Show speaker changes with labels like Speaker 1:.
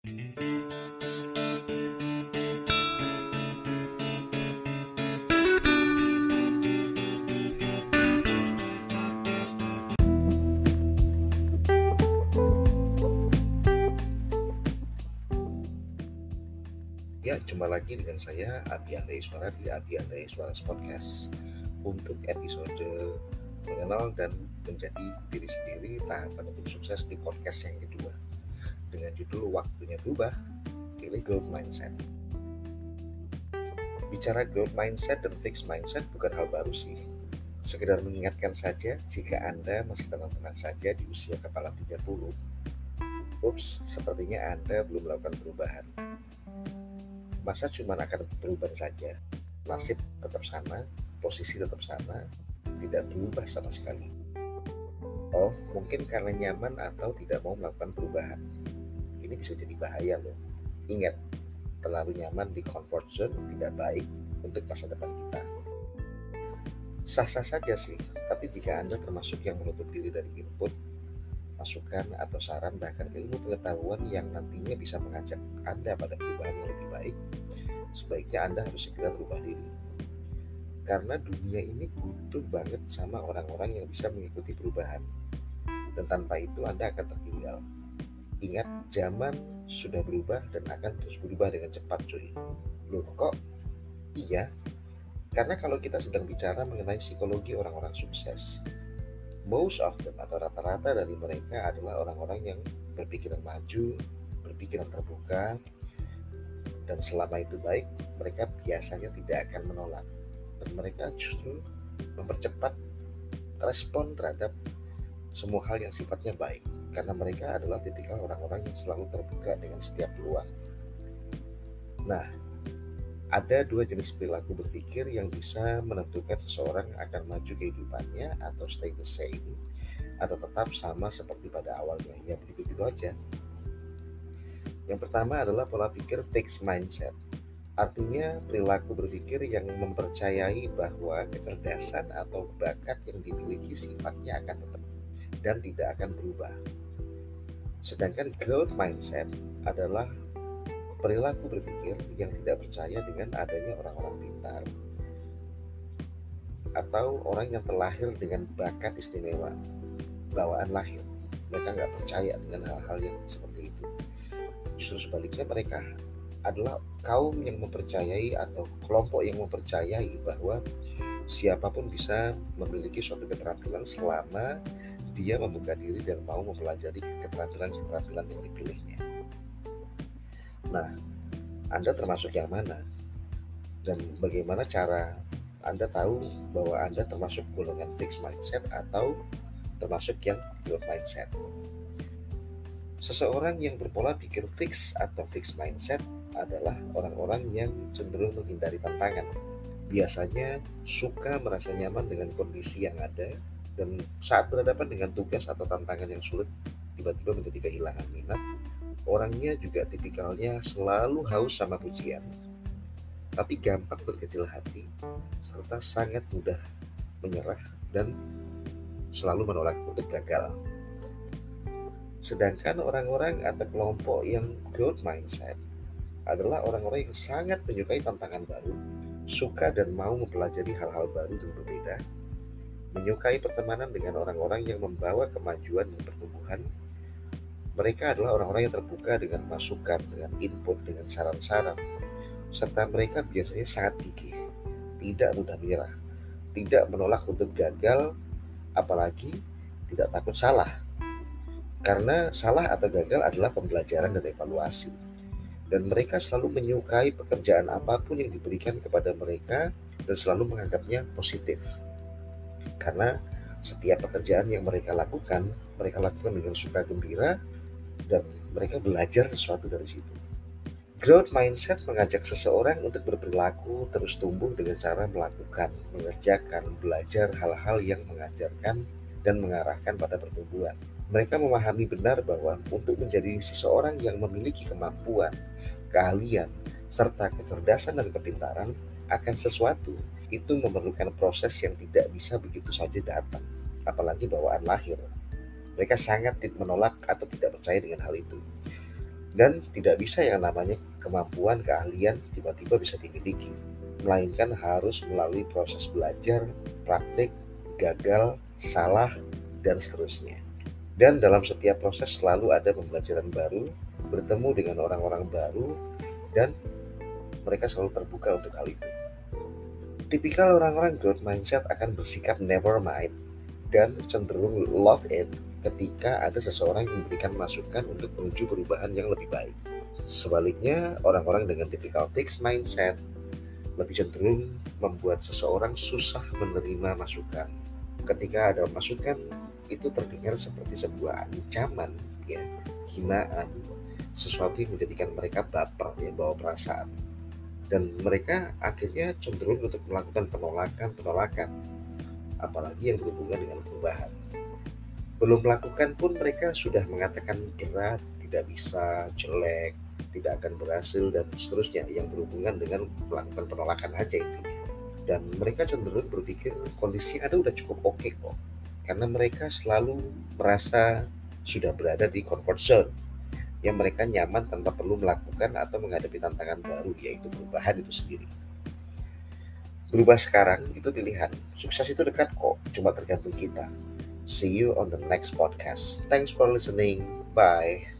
Speaker 1: Ya, jumpa lagi dengan saya Abi Andaiswara di Abi Andaiswara's Podcast untuk episode mengenal dan menjadi diri sendiri tahapan untuk sukses di podcast yang kedua dengan judul Waktunya Berubah, pilih Growth Mindset. Bicara growth mindset dan fixed mindset bukan hal baru sih. Sekedar mengingatkan saja jika Anda masih tenang-tenang saja di usia kepala 30. Sepertinya Anda belum melakukan perubahan. Masa cuma akan berubah saja? Nasib tetap sama, posisi tetap sama, tidak berubah sama sekali. Oh, mungkin karena nyaman atau tidak mau melakukan perubahan. Ini bisa jadi bahaya loh. Ingat, terlalu nyaman di comfort zone tidak baik untuk masa depan kita. Sah-sah saja sih, tapi jika Anda termasuk yang menutup diri dari input, masukan atau saran bahkan ilmu pengetahuan yang nantinya bisa mengajak Anda pada perubahan yang lebih baik, sebaiknya Anda harus segera berubah diri. Karena dunia ini butuh banget sama orang-orang yang bisa mengikuti perubahan. Dan tanpa itu Anda akan tertinggal. Ingat, zaman sudah berubah dan akan terus berubah dengan cepat cuy. Loh kok? Iya, karena kalau kita sedang bicara mengenai psikologi orang-orang sukses, most of them atau rata-rata dari mereka adalah orang-orang yang berpikiran maju, berpikiran terbuka, dan selama itu baik, mereka biasanya tidak akan menolak. Dan mereka justru mempercepat respon terhadap semua hal yang sifatnya baik. Karena mereka adalah tipikal orang-orang yang selalu terbuka dengan setiap peluang. Nah, ada dua jenis perilaku berpikir yang bisa menentukan seseorang akan maju kehidupannya atau stay the same, atau tetap sama seperti pada awalnya. Ya begitu-begitu aja. Yang pertama adalah pola pikir fixed mindset. Artinya perilaku berpikir yang mempercayai bahwa kecerdasan atau bakat yang dimiliki sifatnya akan tetap dan tidak akan berubah. Sedangkan growth mindset adalah perilaku berpikir yang tidak percaya dengan adanya orang-orang pintar atau orang yang terlahir dengan bakat istimewa, bawaan lahir. Mereka nggak percaya dengan hal-hal yang seperti itu. Justru sebaliknya, mereka adalah kaum yang mempercayai atau kelompok yang mempercayai bahwa siapapun bisa memiliki suatu keterampilan selama dia membuka diri dan mau mempelajari keterampilan-keterampilan yang dipilihnya. Nah, Anda termasuk yang mana? Dan bagaimana cara Anda tahu bahwa Anda termasuk golongan fixed mindset atau termasuk yang growth mindset? Seseorang yang berpola pikir fix atau fixed mindset adalah orang-orang yang cenderung menghindari tantangan. Biasanya suka merasa nyaman dengan kondisi yang ada, dan saat berhadapan dengan tugas atau tantangan yang sulit tiba-tiba menjadi kehilangan minat. Orangnya juga tipikalnya selalu haus sama pujian, tapi gampang berkecil hati, serta sangat mudah menyerah dan selalu menolak untuk gagal. Sedangkan orang-orang atau kelompok yang growth mindset adalah orang-orang yang sangat menyukai tantangan baru, suka dan mau mempelajari hal-hal baru dan berbeda, menyukai pertemanan dengan orang-orang yang membawa kemajuan dan pertumbuhan. Mereka adalah orang-orang yang terbuka dengan masukan, dengan input, dengan saran-saran, serta mereka biasanya sangat gigih, tidak mudah menyerah, tidak menolak untuk gagal, apalagi tidak takut salah. Karena salah atau gagal adalah pembelajaran dan evaluasi. Dan mereka selalu menyukai pekerjaan apapun yang diberikan kepada mereka dan selalu menganggapnya positif. Karena setiap pekerjaan yang mereka lakukan dengan suka gembira dan mereka belajar sesuatu dari situ. Growth mindset mengajak seseorang untuk berperilaku terus tumbuh dengan cara melakukan, mengerjakan, belajar hal-hal yang mengajarkan dan mengarahkan pada pertumbuhan. Mereka memahami benar bahwa untuk menjadi seseorang yang memiliki kemampuan, keahlian, serta kecerdasan dan kepintaran akan sesuatu, itu memerlukan proses yang tidak bisa begitu saja datang, apalagi bawaan lahir. Mereka sangat menolak atau tidak percaya dengan hal itu. Dan tidak bisa yang namanya kemampuan, keahlian tiba-tiba bisa dimiliki, melainkan harus melalui proses belajar, praktik, gagal, salah, dan seterusnya. Dan dalam setiap proses selalu ada pembelajaran baru, bertemu dengan orang-orang baru, dan mereka selalu terbuka untuk hal itu. Tipikal orang-orang growth mindset akan bersikap never mind dan cenderung love it ketika ada seseorang yang memberikan masukan untuk menuju perubahan yang lebih baik. Sebaliknya, orang-orang dengan tipikal fixed mindset lebih cenderung membuat seseorang susah menerima masukan. Ketika ada masukan, itu terdengar seperti sebuah ancaman, ya, hinaan, sesuatu yang menjadikan mereka baper, ya, bawa perasaan. Dan mereka akhirnya cenderung untuk melakukan penolakan-penolakan, apalagi yang berhubungan dengan perubahan. Belum melakukan pun mereka sudah mengatakan berat, tidak bisa, jelek, tidak akan berhasil, dan seterusnya yang berhubungan dengan melakukan penolakan aja intinya. Dan mereka cenderung berpikir kondisi yang ada udah cukup oke kok, karena mereka selalu merasa sudah berada di comfort zone yang mereka nyaman tanpa perlu melakukan atau menghadapi tantangan baru, yaitu perubahan itu sendiri. Berubah sekarang itu pilihan, sukses itu dekat kok, cuma tergantung kita. See you on the next podcast. Thanks for listening. Bye.